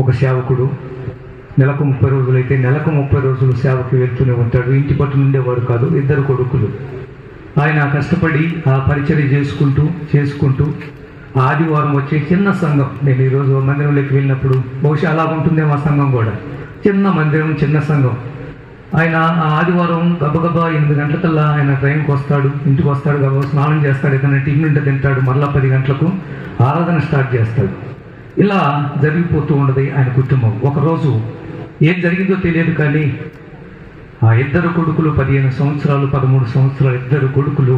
ఒక సేవకుడు నెలకు 30 రోజులు అయితే నెలకు 30 రోజులు సేవకి వెళ్తూనే ఉంటాడు. ఇంటి పట్టు ఉండేవాడు కాదు. 2 కొడుకులు. ఆయన కష్టపడి ఆ పరిచర్య చేసుకుంటూ ఆదివారం వచ్చే చిన్న సంఘం, నేను ఈరోజు మందిరంలోకి వెళ్ళినప్పుడు బహుశా అలా ఉంటుందేమో ఆ సంఘం కూడా, చిన్న మందిరం, చిన్న సంఘం. ఆయన ఆ ఆదివారం గబగబా 8 గంటలకల్లా ఆయన ట్రైన్కి వస్తాడు, ఇంటికి వస్తాడు, గబగబా స్నానం చేస్తాడు, ఏదైనా టిఫిన్ ఉంటే తింటాడు, మరలా 10 గంటలకు ఆరాధన స్టార్ట్ చేస్తాడు. ఇలా జరిగిపోతూ ఉండదు ఆయన కుటుంబం. ఒకరోజు ఏం జరిగిందో తెలియదు కానీ ఆ 2 కొడుకులు 15 సంవత్సరాలు 13 సంవత్సరాలు 2 కొడుకులు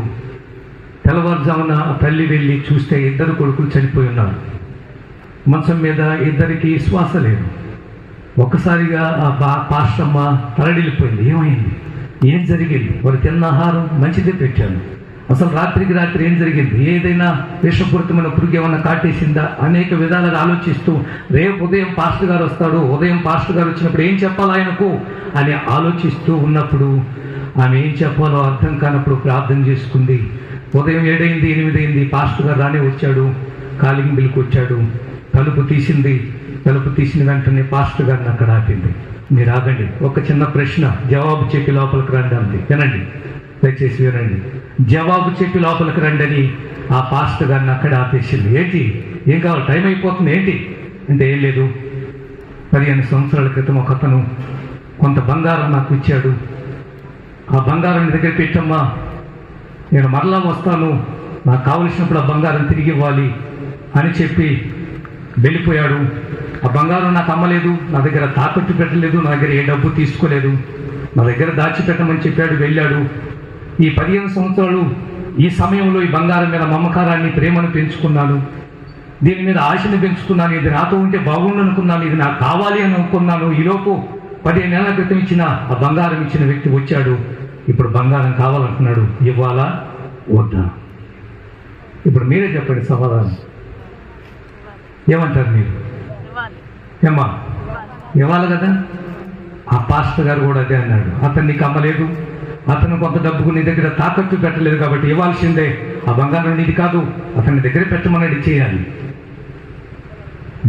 తెల్లవారుజామున తల్లి వెళ్ళి చూస్తే 2 కొడుకులు చనిపోయి ఉన్నారు. మంచం మీద 2కి శ్వాస లేదు. ఒక్కసారిగా ఆ పాస్టమ్మ తలడిల్లిపోయింది. ఏమైంది, ఏం జరిగింది? వారు తిన్న ఆహారం మంచిదే పెట్టాను, అసలు రాత్రికి రాత్రి ఏం జరిగింది, ఏదైనా విషపూరితమైన పురుగు ఏమన్నా కాటేసిందా, అనేక విధాలుగా ఆలోచిస్తూ రేపు ఉదయం పాస్టర్ గారు వస్తాడు, ఉదయం పాస్టర్ గారు వచ్చినప్పుడు ఏం చెప్పాలి ఆయనకు అని ఆలోచిస్తూ ఉన్నప్పుడు ఆమె ఏం చెప్పాలో అర్థం కానప్పుడు ప్రార్థన చేసుకుంది. ఉదయం 7 అయింది, 8 అయింది, పాస్టర్ గారు రానే వచ్చాడు, కాలింగ్ బిల్కి వచ్చాడు. తలుపు తీసిన వెంటనే పాస్టర్ గారిని అక్కడ ఆపింది. మీరు ఆగండి, ఒక చిన్న ప్రశ్న, జవాబు చెప్పి లోపలికి రండి అంది. వినండి, దయచేసి వినండి. జవాబు చెప్పి లోపలికి రండి అని ఆ పాస్టర్ గారిని అక్కడ ఆపేసింది. ఏంటి, ఏం కావాలి, టైం అయిపోతుంది ఏంటి అంటే, ఏం లేదు, 15 సంవత్సరాల క్రితం ఒక అతను కొంత బంగారం నాకు ఇచ్చాడు, ఆ బంగారం నీ దగ్గర పెట్టమ్మా, నేను మరలా వస్తాను, నాకు కావలసినప్పుడు ఆ బంగారం తిరిగి ఇవ్వాలి అని చెప్పి వెళ్ళిపోయాడు. ఆ బంగారం నాకు అమ్మలేదు, నా దగ్గర తాకట్టు పెట్టలేదు, నా దగ్గర ఏ డబ్బు తీసుకోలేదు, నా దగ్గర దాచిపెట్టమని చెప్పాడు, వెళ్ళాడు. ఈ 15 సంవత్సరాలు ఈ సమయంలో ఈ బంగారం మీద మమకారాన్ని, ప్రేమను పెంచుకున్నాను, దీని మీద ఆశను పెంచుకున్నాను, ఇది నాతో ఉంటే బాగుండు అనుకున్నాను, ఇది నాకు కావాలి అని అనుకున్నాను. ఈలోపు 15 నెలల క్రితం ఇచ్చిన ఆ బంగారం ఇచ్చిన వ్యక్తి వచ్చాడు, ఇప్పుడు బంగారం కావాలంటున్నాడు, ఇవ్వాలా వద్దా? ఇప్పుడు మీరే చెప్పండి సమాధానం. ఏమంటారు మీరు? ఏమ్మా, ఇవ్వాలి కదా. ఆ పాస్టర్ గారు కూడా అదే అన్నాడు, అతను నీకు అమ్మలేదు, అతను కొంత డబ్బుకు నీ దగ్గర తాకట్టు పెట్టలేదు కాబట్టి ఇవ్వాల్సిందే, ఆ బంగారం నీది కాదు, అతని దగ్గర పెట్టమన్నది చేయాలి.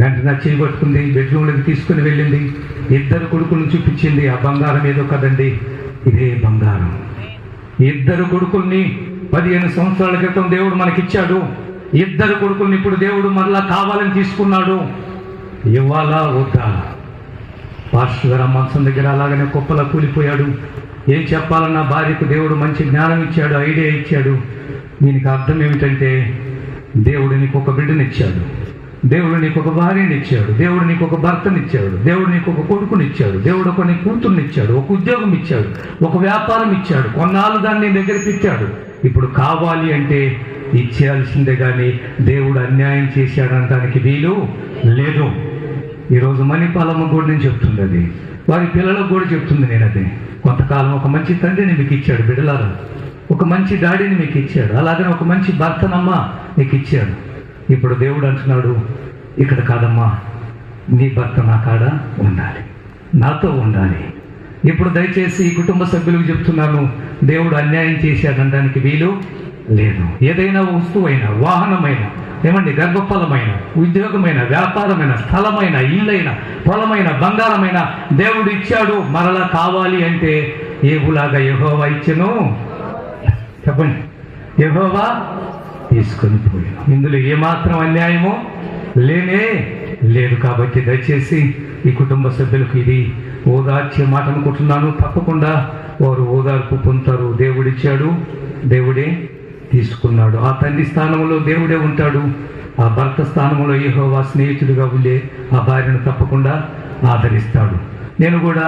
వెంటనే చేయబట్టుకుంది, బెడ్రూమ్లోకి తీసుకుని వెళ్ళింది, 2 కొడుకులను చూపించింది. ఆ బంగారం ఏదో కదండి, ఇదే బంగారం. 2 కొడుకుల్ని 15 సంవత్సరాల క్రితం దేవుడు మనకిచ్చాడు. 2 కొడుకుల్ని ఇప్పుడు దేవుడు మరలా కావాలని తీసుకున్నాడు. ఇవ్వాలా వద్దా? పాస్టర్ గారు మంచం దగ్గర అలాగనే కుప్పలా కూలిపోయాడు. ఏం చెప్పాలన్నా భార్యకు దేవుడు మంచి జ్ఞానం ఇచ్చాడు, ఐడియా ఇచ్చాడు. దీనికి అర్థం ఏమిటంటే, దేవుడు నీకు ఒక బిడ్డనిచ్చాడు, దేవుడు నీకు ఒక భార్యనిచ్చాడు, దేవుడు నీకు ఒక భర్తనిచ్చాడు, దేవుడు నీకు ఒక కొడుకునిచ్చాడు, దేవుడు ఒక నీ కూతుర్నిచ్చాడు, ఒక ఉద్యోగం ఇచ్చాడు, ఒక వ్యాపారం ఇచ్చాడు, కొన్నాళ్ళు దాన్ని నీ దగ్గర పెట్టాడు. ఇప్పుడు కావాలి అంటే ఇచ్చేయాల్సిందే కానీ దేవుడు అన్యాయం చేశాడనడానికి వీలు లేదు. ఈరోజు మణిపాలమ్మ కూడా నేను చెప్తుంది, అది వారి పిల్లలకు కూడా చెప్తుంది. నేను అదే, కొంతకాలం ఒక మంచి తండ్రిని మీకు ఇచ్చాడు బిడ్డలారా, ఒక మంచి డాడీని మీకు ఇచ్చాడు, అలాగనే ఒక మంచి భర్తనమ్మ మీకు ఇచ్చాడు. ఇప్పుడు దేవుడు అంటున్నాడు, ఇక్కడ కాదమ్మా, నీ భర్త నా కాడ ఉండాలి, నాతో ఉండాలి. ఇప్పుడు దయచేసి ఈ కుటుంబ సభ్యులకు చెప్తున్నాను, దేవుడు అన్యాయం చేశాడనడానికి వీలు లేదు. ఏదైనా వస్తువైనా, వాహనమైన, ఏమండి, గర్భఫలమైన, ఉద్యోగమైన, వ్యాపారమైన, స్థలమైన, ఇల్లైన, పొలమైన, బంగారమైన దేవుడు ఇచ్చాడు. మరలా కావాలి అంటే ఏవులాగా యెహోవా ఇచ్చెను, చెప్పండి, యెహోవా తీసుకొని పోయాను. ఇందులో ఏమాత్రం అన్యాయమో లేనే లేదు. కాబట్టి దయచేసి ఈ కుటుంబ సభ్యులకు ఇది ఓదార్చే మాట అనుకుంటున్నాను. తప్పకుండా వారు ఓదార్పు పొందుతారు. దేవుడిచ్చాడు, దేవుడే తీసుకున్నాడు. ఆ తండ్రి స్థానంలో దేవుడే ఉంటాడు, ఆ భర్త స్థానంలో యెహోవా స్నేహితుడిగా ఉండే ఆ భార్యను తప్పకుండా ఆదరిస్తాడు. నేను కూడా